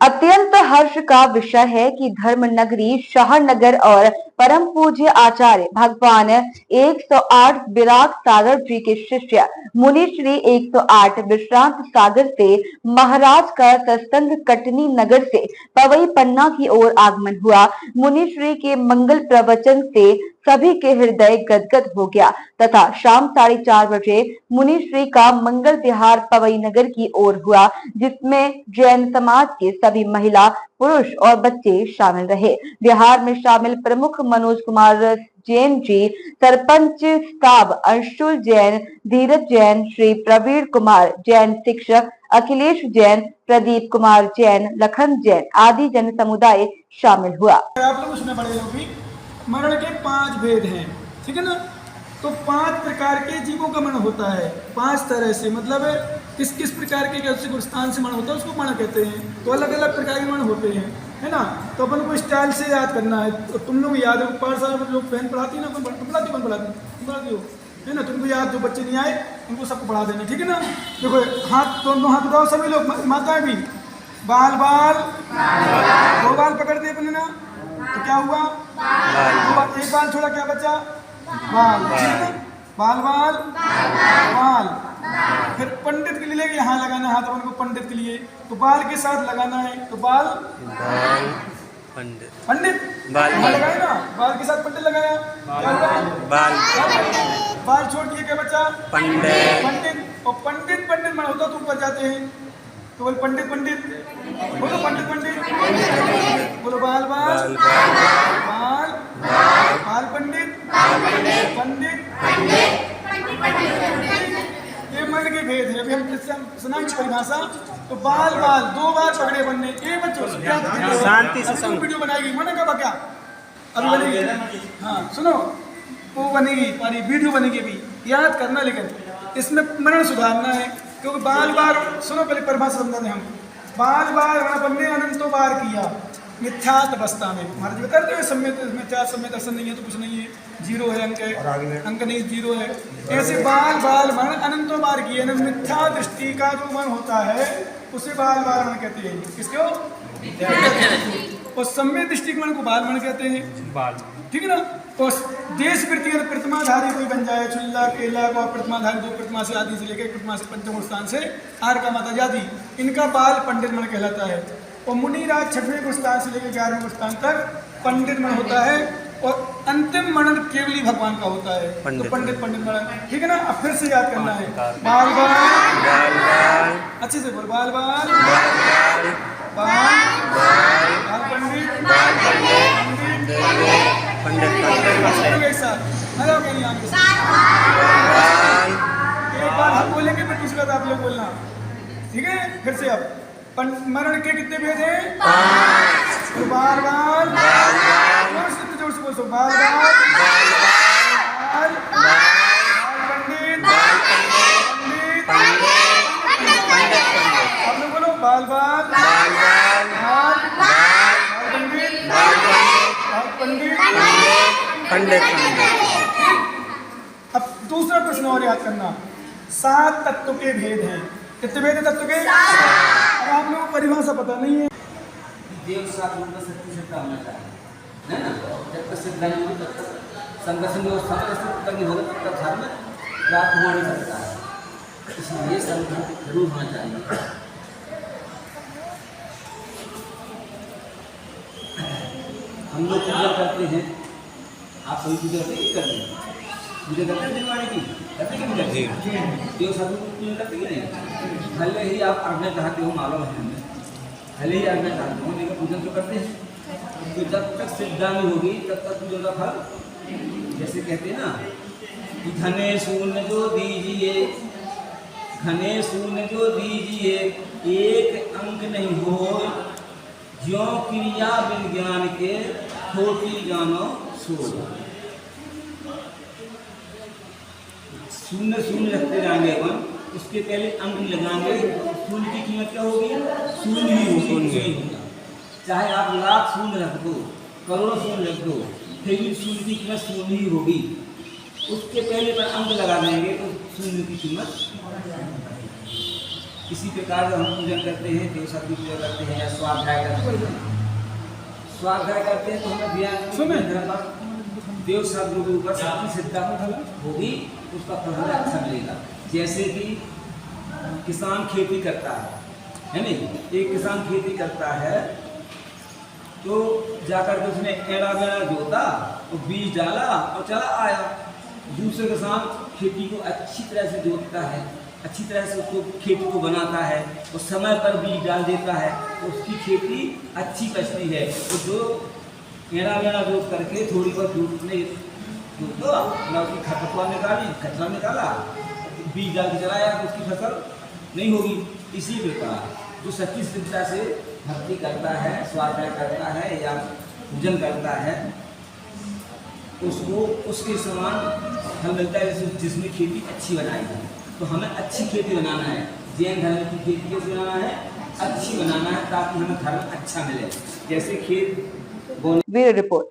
अत्यंत हर्ष का विषय है कि धर्म नगरी शाहनगर और परम पूज्य आचार्य भगवान 108 विराग सागर जी के शिष्य मुनि श्री 108 विश्रांत सागर से महाराज का सत्संग कटनी नगर से पवई पन्ना की ओर आगमन हुआ। मुनि श्री के मंगल प्रवचन से सभी के हृदय गदगद हो गया तथा शाम 4:30 बजे मुनि श्री का मंगल विहार पवई नगर की ओर हुआ, जिसमें जैन समाज के सभी महिला, पुरुष और बच्चे शामिल रहे। बिहार में शामिल प्रमुख मनोज कुमार जैन जी, सरपंच साहब अंशुल जैन, धीरज जैन, श्री प्रवीण कुमार जैन, शिक्षक अखिलेश जैन, प्रदीप कुमार जैन, लखन जैन आदि जन समुदाय शामिल हुआ। आप लोग उसमें बड़े लोग भी मरण के 5 भेद हैं, ठीक है ना। तो 5 प्रकार के जीवों का मरण होता है, 5 तरह से, मतलब किस किस प्रकार के जैसे स्थान से मरण होता है उसको मरण कहते हैं। तो अलग अलग प्रकार के मरण होते हैं, है ना। तो अपन को स्टाइल से याद करना है। तो तुम लोग याद है, 5 साल में लोग बहन पढ़ाती है ना, पढ़ाती हो, है ना। तुमको याद, जो बच्चे नहीं आए उनको सबको पढ़ा देना, ठीक है ना। देखो हाथ, दोनों हाथ उठाओ सभी लोग, माताएं भी। बाल बाल, 2 बाल पकड़ दिए अपने ना, तो क्या हुआ? एक बाल छोड़ा, क्या बचा? बाल, ठीक है ना। बाल बाल बाल। फिर पंडित के लिए लेके यहाँ लगाना हाथ अपन को, पंडित के लिए तो बाल के साथ लगाना है। तो बाल पंडित लगाए ना, बाल के साथ पंडित लगाया, क्या हुआ? बाल छोड़ दिए, क्या बचा? पंडित। और पंडित मन होता तो ऊपर जाते हैं, तो बोल पंडित बोलो, पंडित बोलो, बाल बाल बाल बाल पंडित ये मन के भेद है। अभी हम सुनाएंगे परिभाषा। तो बाल बाल 2 बार पकड़े बनने, ये बच्चों शांति से वीडियो बनाएगी, मन का क्या अभी बनेगी। हाँ सुनो, वो बनेगी और वीडियो बनेगी, भी याद करना। लेकिन इसमें मरण सुधारना है, क्योंकि बाल बार, सुनो पहले परिभाषा समझाते हैं हम। बाल बार हमने अनंतों बार किया मिथ्यात्व अवस्था में। महाराज बताते हैं सम्यक में 4 सम्यक दर्शन नहीं है तो कुछ नहीं है, 0 है अंक नहीं, 0 है। ऐसे बाल बाल मन अनंतों बार किए, मिथ्या दृष्टि का जो मन होता है उसे बाल बाल मन कहते हैं। किसको? और सम्यक दृष्टि मन को बाल मन कहते हैं, ठीक है ना। और देश वृत्ति प्रतिमाधारी कोई बन जाए, चुल्ला केला को प्रतिमाधारी 2 प्रतिमा से आदि से लेकर प्रतिमा से पंचम स्थान से आर का माता जाति, इनका बाल पंडित मन कहलाता है। और मुनिराज 6वें स्थान से लेकर 11वें स्थान तक पंडित मन होता है। और अंतिम मरण केवली भगवान का होता है, तो पंडित मरण, ठीक है ना। अब फिर से याद करना है, बाल बाल, अच्छे से बोल, बाल बाल एक बार हम बोलेंगे फिर दूसरी बात आप लोग बोलना, ठीक है। फिर से अब मरण के कितने भेद हैं? 5। तो बाल बाल जोर से बोल, बाल पंडित आप लोग बोलो, बाल बाल पंडित। अब दूसरा प्रश्न और याद करना, 7 तत्व के भेद हैं। कितने भेद हैं तत्व के? अब आप लोगों को परिभाषा पता नहीं है। देव साथ में सत्य से होना चाहिए, है ना। जब तक सिद्ध नहीं हो तब तक संघर्ष व्यवस्था तक नहीं होगा, तब तक धर्म प्राप्त हो नहीं सकता है। इसलिए संघर्ष जरूर होना चाहिए। हम लोग पूजा करते हैं, आप कोई पूजा करते हैं? पूजा करते हैं निर्वाणी की, करते कि नहीं करते? देव साधु पूजा करते कि नहीं? भले ही आप आज्ञा चाहते हो, मालूम है हमें, भले ही आज्ञा चाहते हो, लेकिन पूजन तो करते हैं। तो जब तक सिद्धा नहीं होगी तब तक पूजा का फल, जैसे कहते हैं ना कि घने शून्य जो दीजिए, घने शून्य जो दीजिए, एक अंक नहीं हो, ज्यों क्रिया विज्ञान के खोटी जानो सो। शून्य शून्य रखते जाएंगे अपन, उसके पहले अंक लगाएंगे, शून्य की कीमत क्या होगी? शून्य ही होगी। चाहे आप लाख शून्य रख दो, करोड़ों शून्य रख दो, फिर भी शून्य की कीमत शून्य ही होगी। उसके पहले पर अंक लगा देंगे तो शून्य की कीमत इसी प्रकार हम पूजन करते हैं, देव साथ की पूजा करते हैं या स्वाध्याय करते हैं। स्वाध्याय करते हैं तो हमें ध्यान देव साथ के ऊपर सबकी श्रद्धा होगी, उसका फल हमें अच्छा मिलेगा। जैसे कि किसान खेती करता है नहीं, एक किसान खेती करता है तो जाकर के उसने एड़ा वेड़ा जोता और बीज डाला और चला आया। दूसरे किसान खेती को अच्छी तरह से जोतता है, अच्छी तरह से उसको खेती को बनाता है और समय पर बीज डाल देता है तो उसकी खेती अच्छी बचती है। तो जो एड़ा वेड़ा जोत करके थोड़ी बहुत जोतने जोतो ना उसकी खरपतवार निकाली, कचरा निकाला, बीज डाल के चलाया तो उसकी फसल नहीं होगी। इसी प्रकार जो सच्ची श्रद्धा से भक्ति करता है, स्वाध्याय करता है या पूजन करता है, उसको उसके समान फल मिलता है जैसे जिसने खेती अच्छी बनाई है। तो हमें अच्छी खेती बनाना है। जैन धर्म की खेती कैसे बनाना है? अच्छी बनाना है ताकि हमें धर्म अच्छा मिले। जैसे खेत ब्यूरो रिपोर्ट।